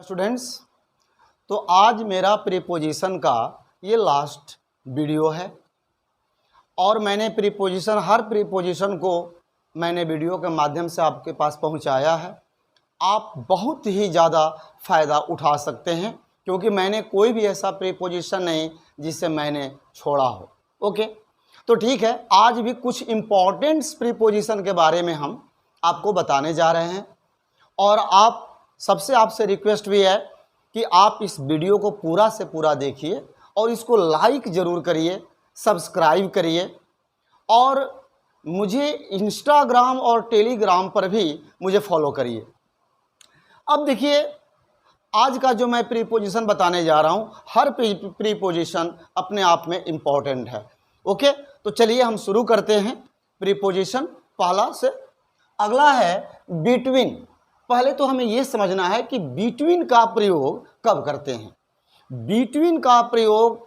Students, तो आज मेरा प्रीपोजिशन का ये लास्ट वीडियो है और मैंने हर प्रीपोजिशन को मैंने वीडियो के माध्यम से आपके पास पहुंचाया है। आप बहुत ही ज़्यादा फ़ायदा उठा सकते हैं क्योंकि मैंने कोई भी ऐसा प्रीपोजिशन नहीं जिसे मैंने छोड़ा हो। ओके, तो ठीक है, आज भी कुछ इम्पॉर्टेंट्स प्रीपोजिशन के बारे में हम आपको बताने जा रहे हैं और आपसे रिक्वेस्ट भी है कि आप इस वीडियो को पूरा से पूरा देखिए और इसको लाइक ज़रूर करिए, सब्सक्राइब करिए और मुझे इंस्टाग्राम और टेलीग्राम पर भी मुझे फॉलो करिए। अब देखिए, आज का जो मैं प्रीपोजिशन बताने जा रहा हूँ, हर प्रीपोजिशन अपने आप में इम्पॉर्टेंट है। ओके, तो चलिए हम शुरू करते हैं। प्रीपोजिशन पहला से अगला है बिटवीन। पहले तो हमें यह समझना है कि बिटवीन का प्रयोग कब करते हैं। बिटवीन का प्रयोग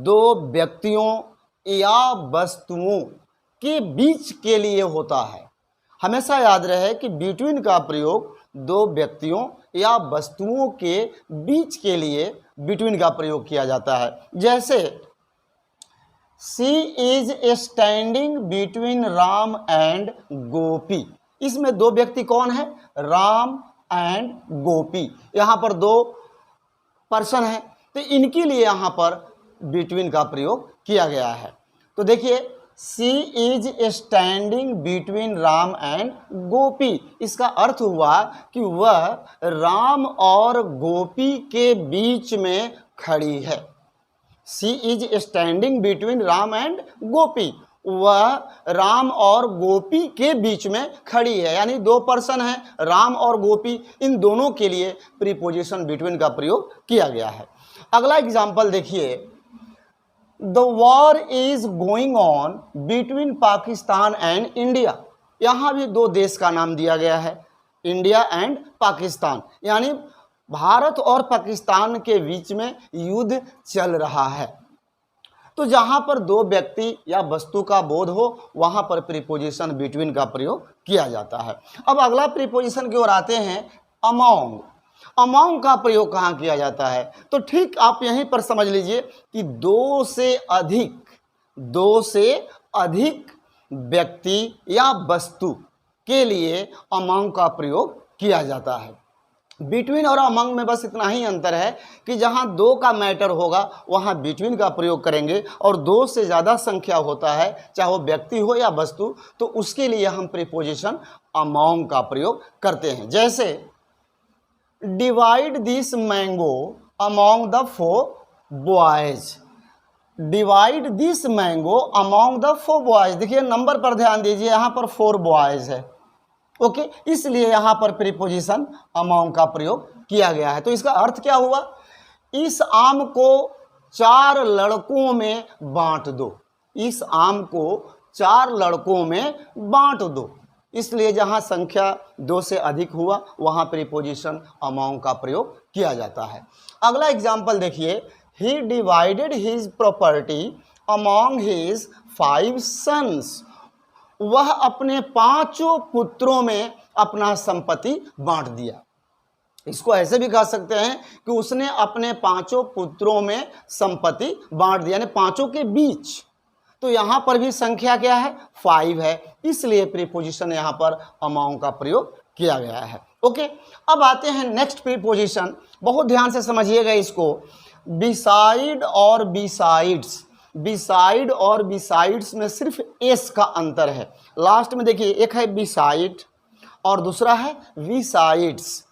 दो व्यक्तियों या वस्तुओं के बीच के लिए होता है। हमेशा याद रहे कि बिटवीन का प्रयोग दो व्यक्तियों या वस्तुओं के बीच के लिए बिटवीन का प्रयोग किया जाता है। जैसे she is standing between Ram and Gopi. इसमें दो व्यक्ति कौन है? राम एंड गोपी। यहाँ पर दो पर्सन है, तो इनके लिए यहाँ पर बिटवीन का प्रयोग किया गया है। तो देखिए, she is standing between Ram and Gopi, इसका अर्थ हुआ कि वह राम और गोपी के बीच में खड़ी है। She is standing between Ram and Gopi, वह राम और गोपी के बीच में खड़ी है। यानी दो पर्सन हैं, राम और गोपी, इन दोनों के लिए प्रीपोजिशन बिटवीन का प्रयोग किया गया है। अगला एग्जाम्पल देखिए, the war is going on between Pakistan and India. यहाँ भी दो देश का नाम दिया गया है, इंडिया एंड पाकिस्तान, यानी भारत और पाकिस्तान के बीच में युद्ध चल रहा है। तो जहाँ पर दो व्यक्ति या वस्तु का बोध हो वहाँ पर प्रीपोजिशन बिटवीन का प्रयोग किया जाता है। अब अगला प्रीपोजिशन की ओर आते हैं, अमॉन्ग। अमॉन्ग का प्रयोग कहाँ किया जाता है? तो ठीक आप यहीं पर समझ लीजिए कि दो से अधिक व्यक्ति या वस्तु के लिए अमॉन्ग का प्रयोग किया जाता है। बिटवीन और अमंग में बस इतना ही अंतर है कि जहां दो का मैटर होगा वहां बिटवीन का प्रयोग करेंगे और दो से ज़्यादा संख्या होता है, चाहे वो व्यक्ति हो या वस्तु, तो उसके लिए हम प्रीपोजिशन अमंग का प्रयोग करते हैं। जैसे divide this mango among the 4 boys. Divide this mango among the 4 boys. देखिए नंबर पर ध्यान दीजिए, यहाँ पर 4 बॉयज है। ओके, इसलिए यहाँ पर प्रीपोजिशन अमॉन्ग का प्रयोग किया गया है। तो इसका अर्थ क्या हुआ? इस आम को 4 लड़कों में बांट दो। इस आम को 4 लड़कों में बांट दो। इसलिए जहाँ संख्या 2 से अधिक हुआ वहाँ प्रीपोजिशन अमॉन्ग का प्रयोग किया जाता है। अगला एग्जाम्पल देखिए, he divided his property among his 5 sons. वह अपने 5 पुत्रों में अपना संपत्ति बांट दिया। इसको ऐसे भी कह सकते हैं कि उसने अपने 5 पुत्रों में संपत्ति बांट दिया, यानी 5 के बीच। तो यहाँ पर भी संख्या क्या है? 5 है, इसलिए प्रीपोजिशन यहाँ पर अमॉन्ग का प्रयोग किया गया है। ओके, अब आते हैं नेक्स्ट प्रीपोजिशन। बहुत ध्यान से समझिएगा इसको, बिसाइड और बिसाइड्स। बिसाइड और बिसाइड्स में सिर्फ एस का अंतर है। लास्ट में देखिए, एक है बिसाइड और दूसरा है बिसाइड्स।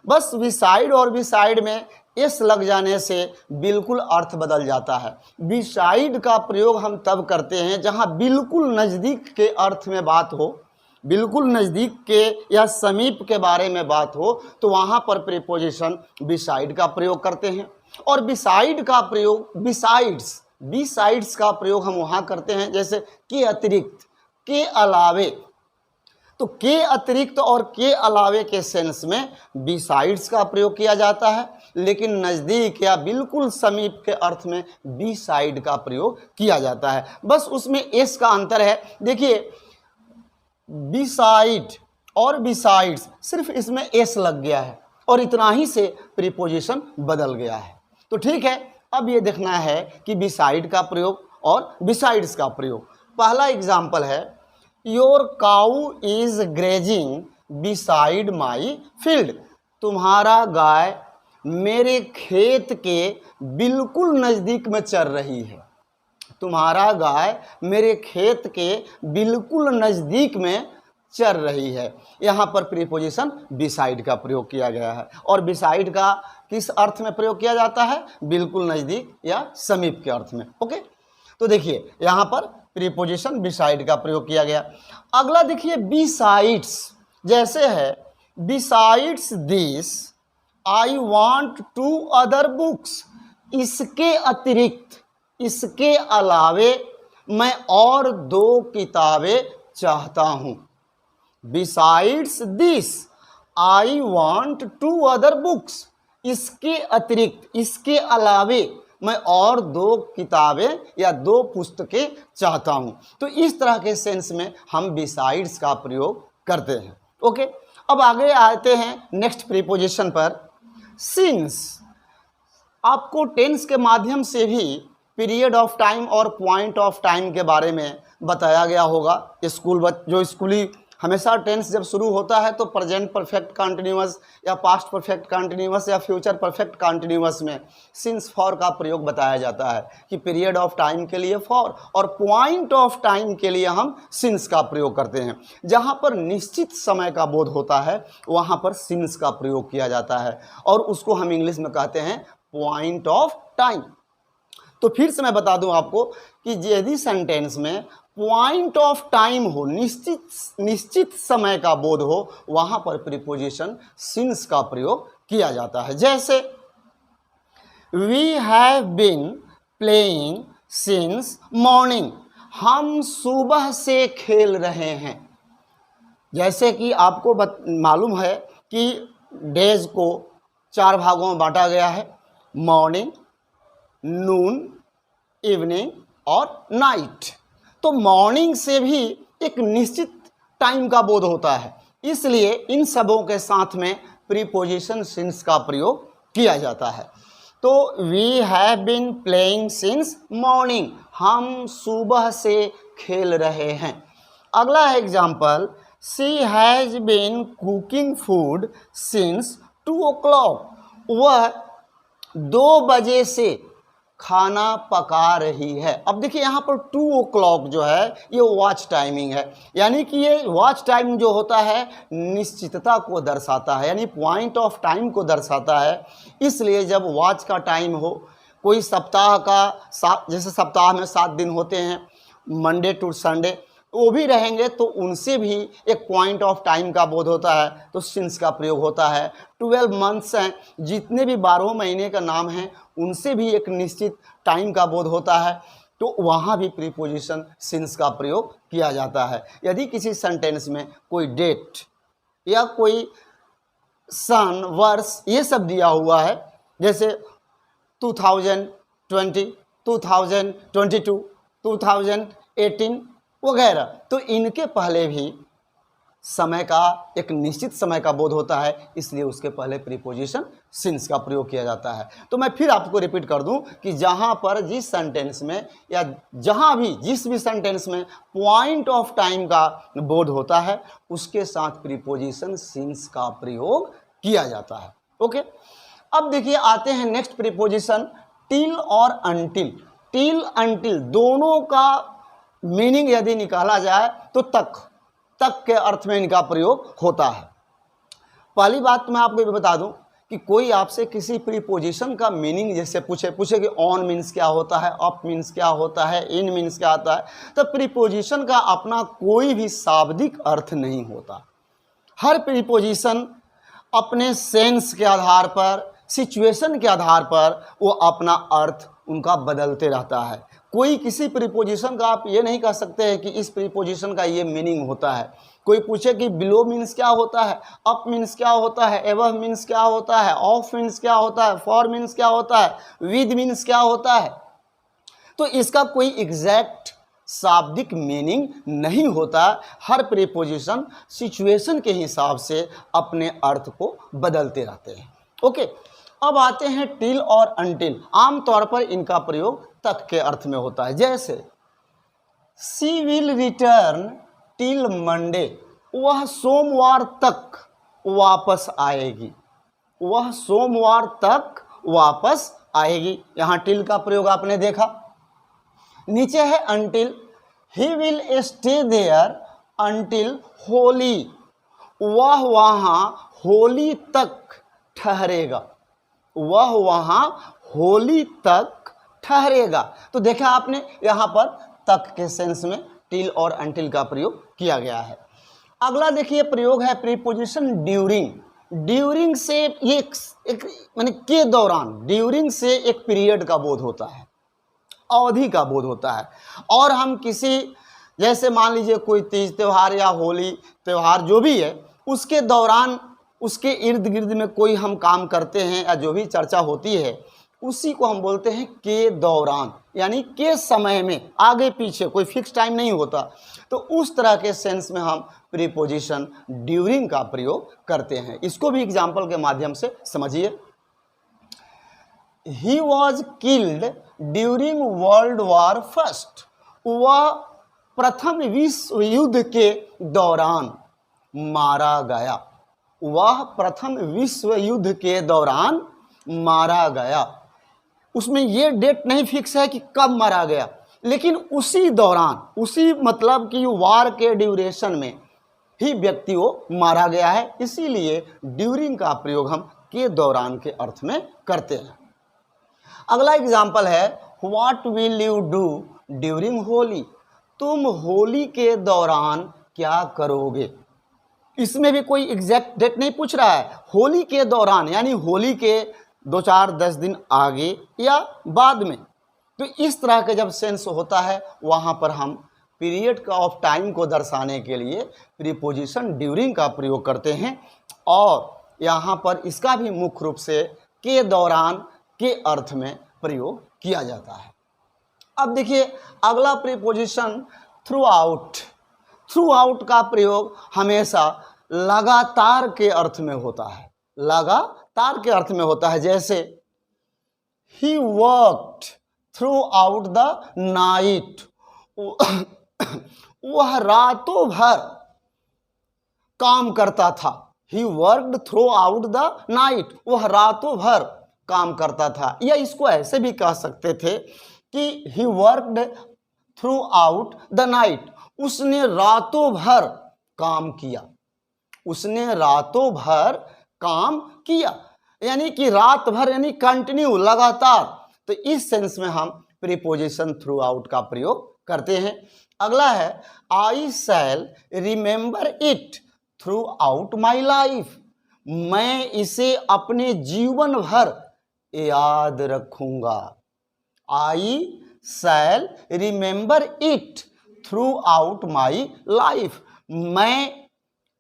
बस बिसाइड और बिसाइड में एस लग जाने से बिल्कुल अर्थ बदल जाता है। बिसाइड का प्रयोग हम तब करते हैं जहां बिल्कुल नज़दीक के अर्थ में बात हो, बिल्कुल नज़दीक के या समीप के बारे में बात हो, तो वहां पर प्रीपोजिशन बिसाइड का प्रयोग करते हैं। और बिसाइड का प्रयोग बिसाइड्स का प्रयोग हम वहाँ करते हैं जैसे के अतिरिक्त, के अलावे। तो के अतिरिक्त और के अलावे के सेंस में बिसाइड्स का प्रयोग किया जाता है, लेकिन नज़दीक या बिल्कुल समीप के अर्थ में बिसाइड का प्रयोग किया जाता है। बस उसमें एस का अंतर है। देखिए, बिसाइड और बिसाइड्स सिर्फ इसमें एस लग गया है और इतना ही से प्रीपोजिशन बदल गया है। तो ठीक है, अब ये देखना है कि बिसाइड का प्रयोग और बिसाइड्स का प्रयोग। पहला एग्जाम्पल है, your cow is grazing beside my field. तुम्हारा गाय मेरे खेत के बिल्कुल नज़दीक में चर रही है। तुम्हारा गाय मेरे खेत के बिल्कुल नज़दीक में चर रही है। यहाँ पर प्रीपोजिशन बिसाइड का प्रयोग किया गया है। और बिसाइड का किस अर्थ में प्रयोग किया जाता है? बिल्कुल नज़दीक या समीप के अर्थ में। ओके, तो देखिए यहाँ पर प्रीपोजिशन बिसाइड का प्रयोग किया गया। अगला देखिए बिसाइड्स, जैसे है besides this I want 2 other books. इसके अतिरिक्त, इसके अलावे मैं और 2 किताबें चाहता हूँ। Besides this I want 2 other books. इसके अतिरिक्त, इसके अलावे मैं और 2 किताबें या 2 पुस्तकें चाहता हूँ। तो इस तरह के सेंस में हम बिसाइड्स का प्रयोग करते हैं। ओके, अब आगे आते हैं नेक्स्ट प्रीपोजिशन पर, सिंस। आपको टेंस के माध्यम से भी पीरियड ऑफ टाइम और पॉइंट ऑफ टाइम के बारे में बताया गया होगा। जो स्कूली हमेशा टेंस जब शुरू होता है तो प्रेजेंट परफेक्ट कंटिन्यूअस या पास्ट परफेक्ट कंटिन्यूअस या फ्यूचर परफेक्ट कंटिन्यूअस में सिंस फॉर का प्रयोग बताया जाता है कि पीरियड ऑफ टाइम के लिए फॉर और पॉइंट ऑफ टाइम के लिए हम सिंस का प्रयोग करते हैं। जहाँ पर निश्चित समय का बोध होता है वहाँ पर सिंस का प्रयोग किया जाता है और उसको हम इंग्लिश में कहते हैं पॉइंट ऑफ टाइम। तो फिर से मैं बता दूं आपको कि यदि सेंटेंस में पॉइंट ऑफ टाइम हो, निश्चित समय का बोध हो, वहां पर प्रीपोजिशन सिंस का प्रयोग किया जाता है। जैसे we have been playing since morning. हम सुबह से खेल रहे हैं। जैसे कि आपको मालूम है कि डेज को 4 भागों में बांटा गया है, मॉर्निंग, नून, इवनिंग और नाइट। तो मॉर्निंग से भी एक निश्चित टाइम का बोध होता है, इसलिए इन सबों के साथ में प्रीपोजिशन सिंस का प्रयोग किया जाता है। तो we have been playing since morning, हम सुबह से खेल रहे हैं। अगला example, she has been cooking food since 2 o'clock। वह 2 बजे से खाना पका रही है। अब देखिए यहाँ पर 2 o'clock जो है ये वॉच टाइमिंग है, यानी कि ये वॉच टाइम जो होता है निश्चितता को दर्शाता है, यानी पॉइंट ऑफ टाइम को दर्शाता है। इसलिए जब वॉच का टाइम हो, कोई सप्ताह का जैसे सप्ताह में 7 दिन होते हैं, मंडे टू संडे, वो भी रहेंगे तो उनसे भी एक पॉइंट ऑफ टाइम का बोध होता है, तो सिंस का प्रयोग होता है। 12 मंथ्स हैं, जितने भी 12 महीने का नाम हैं उनसे भी एक निश्चित टाइम का बोध होता है, तो वहाँ भी प्रीपोजिशन सिंस का प्रयोग किया जाता है। यदि किसी सेंटेंस में कोई डेट या कोई सन, वर्ष ये सब दिया हुआ है, जैसे 2020, 2022, 2018 वगैरह, तो इनके पहले भी समय का एक निश्चित समय का बोध होता है, इसलिए उसके पहले प्रीपोजिशन सिंस का प्रयोग किया जाता है। तो मैं फिर आपको रिपीट कर दूं कि जहां पर जिस सेंटेंस में या जिस भी सेंटेंस में पॉइंट ऑफ टाइम का बोध होता है उसके साथ प्रीपोजिशन सिंस का प्रयोग किया जाता है। ओके, अब देखिए आते हैं नेक्स्ट प्रीपोजिशन टिल और अनटिल। टिल अंटिल दोनों का मीनिंग यदि निकाला जाए तो तक के अर्थ में इनका प्रयोग होता है। पहली बात मैं आपको ये बता दूं कि कोई आपसे किसी प्रीपोजिशन का मीनिंग जैसे पूछे कि ऑन मीन्स क्या होता है, अप मीन्स क्या होता है, इन मीन्स क्या होता है, तो प्रीपोजिशन का अपना कोई भी शाब्दिक अर्थ नहीं होता। हर प्रीपोजिशन अपने सेंस के आधार पर, सिचुएशन के आधार पर वो अपना अर्थ उनका बदलते रहता है। कोई किसी प्रीपोजिशन का आप ये नहीं कह सकते हैं कि इस प्रीपोजिशन का ये मीनिंग होता है। कोई पूछे कि बिलो मीन्स क्या होता है, अप मीन्स क्या होता है, एबव मीन्स क्या होता है, ऑफ मीन्स क्या होता है, फॉर मीन्स क्या होता है, विद मीन्स क्या होता है, तो इसका कोई एग्जैक्ट शाब्दिक मीनिंग नहीं होता। हर प्रीपोजिशन सिचुएशन के हिसाब से अपने अर्थ को बदलते रहते हैं। ओके, अब आते हैं टिल और अनटिल। आमतौर पर इनका प्रयोग तक के अर्थ में होता है। जैसे she will return till Monday, वह सोमवार तक वापस आएगी, वह सोमवार तक वापस आएगी। यहाँ टिल का प्रयोग आपने देखा। नीचे है until, he will stay there until Holi, वह वहाँ होली तक ठहरेगा, वह वहाँ होली तक ठहरेगा। तो देखा आपने, यहाँ पर तक के सेंस में टिल और अनटिल का प्रयोग किया गया है। अगला देखिए प्रयोग है प्रीपोजिशन ड्यूरिंग। ड्यूरिंग से ये एक माने के दौरान, ड्यूरिंग से एक पीरियड का बोध होता है, अवधि का बोध होता है। और हम किसी, जैसे मान लीजिए कोई तीज त्यौहार या होली त्यौहार जो भी है, उसके दौरान उसके इर्द गिर्द में कोई हम काम करते हैं या जो भी चर्चा होती है, उसी को हम बोलते हैं के दौरान, यानी के समय में, आगे पीछे कोई फिक्स टाइम नहीं होता। तो उस तरह के सेंस में हम प्रीपोजिशन ड्यूरिंग का प्रयोग करते हैं। इसको भी एग्जाम्पल के माध्यम से समझिए। He was killed during world war first, वह प्रथम विश्व युद्ध के दौरान मारा गया, वह प्रथम विश्व युद्ध के दौरान मारा गया। उसमें ये डेट नहीं फिक्स है कि कब मारा गया, लेकिन उसी दौरान, उसी मतलब कि वार के ड्यूरेशन में ही व्यक्ति को मारा गया है। इसीलिए ड्यूरिंग का प्रयोग हम के दौरान के अर्थ में करते हैं। अगला एग्जाम्पल है what will you do during Holi, तुम होली के दौरान क्या करोगे। इसमें भी कोई एग्जैक्ट डेट नहीं पूछ रहा है, होली के दौरान यानी होली के 2-4-10 दिन आगे या बाद में। तो इस तरह के जब सेंस होता है, वहाँ पर हम पीरियड का ऑफ टाइम को दर्शाने के लिए प्रीपोजिशन ड्यूरिंग का प्रयोग करते हैं। और यहाँ पर इसका भी मुख्य रूप से के दौरान के अर्थ में प्रयोग किया जाता है। अब देखिए अगला preposition through out. Through out का प्रयोग हमेशा लगातार के अर्थ में होता है, लगातार के अर्थ में होता है। जैसे he worked through out the night, वह रातों भर काम करता था। He worked through out the night, वह रातों भर काम करता था। या इसको ऐसे भी कह सकते थे कि he worked through out the night, उसने रातों भर काम किया, उसने रातों भर काम किया, यानी कि रात भर यानी कंटिन्यू, लगातार। तो इस सेंस में हम प्रीपोजिशन थ्रू आउट का प्रयोग करते हैं। अगला है I shall remember it throughout my life, मैं इसे अपने जीवन भर याद रखूंगा। I shall remember it throughout my life, मैं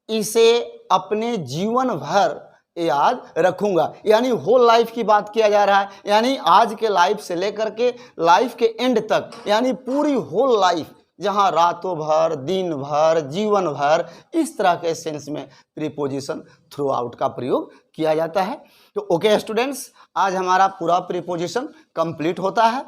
इसे अपने जीवन भर याद रखूंगा। यानी होल लाइफ की बात किया जा रहा है, यानी आज के लाइफ से लेकर के लाइफ के एंड तक, यानी पूरी होल लाइफ, जहां रातों भर, दिन भर, जीवन भर, इस तरह के सेंस में प्रीपोजिशन थ्रू आउट का प्रयोग किया जाता है। तो ओके स्टूडेंट्स, आज हमारा पूरा प्रीपोजिशन कंप्लीट होता है।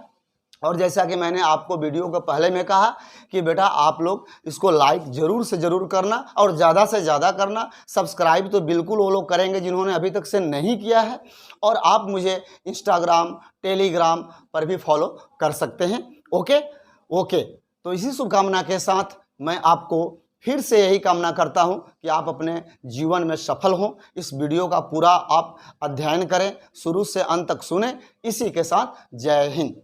और जैसा कि मैंने आपको वीडियो के पहले में कहा कि बेटा आप लोग इसको लाइक ज़रूर से ज़रूर करना और ज़्यादा से ज़्यादा करना। सब्सक्राइब तो बिल्कुल वो लोग करेंगे जिन्होंने अभी तक से नहीं किया है। और आप मुझे इंस्टाग्राम, टेलीग्राम पर भी फॉलो कर सकते हैं। ओके। तो इसी शुभकामना के साथ मैं आपको फिर से यही कामना करता हूं कि आप अपने जीवन में सफल हों। इस वीडियो का पूरा आप अध्ययन करें, शुरू से अंत तक सुने। इसी के साथ जय हिंद।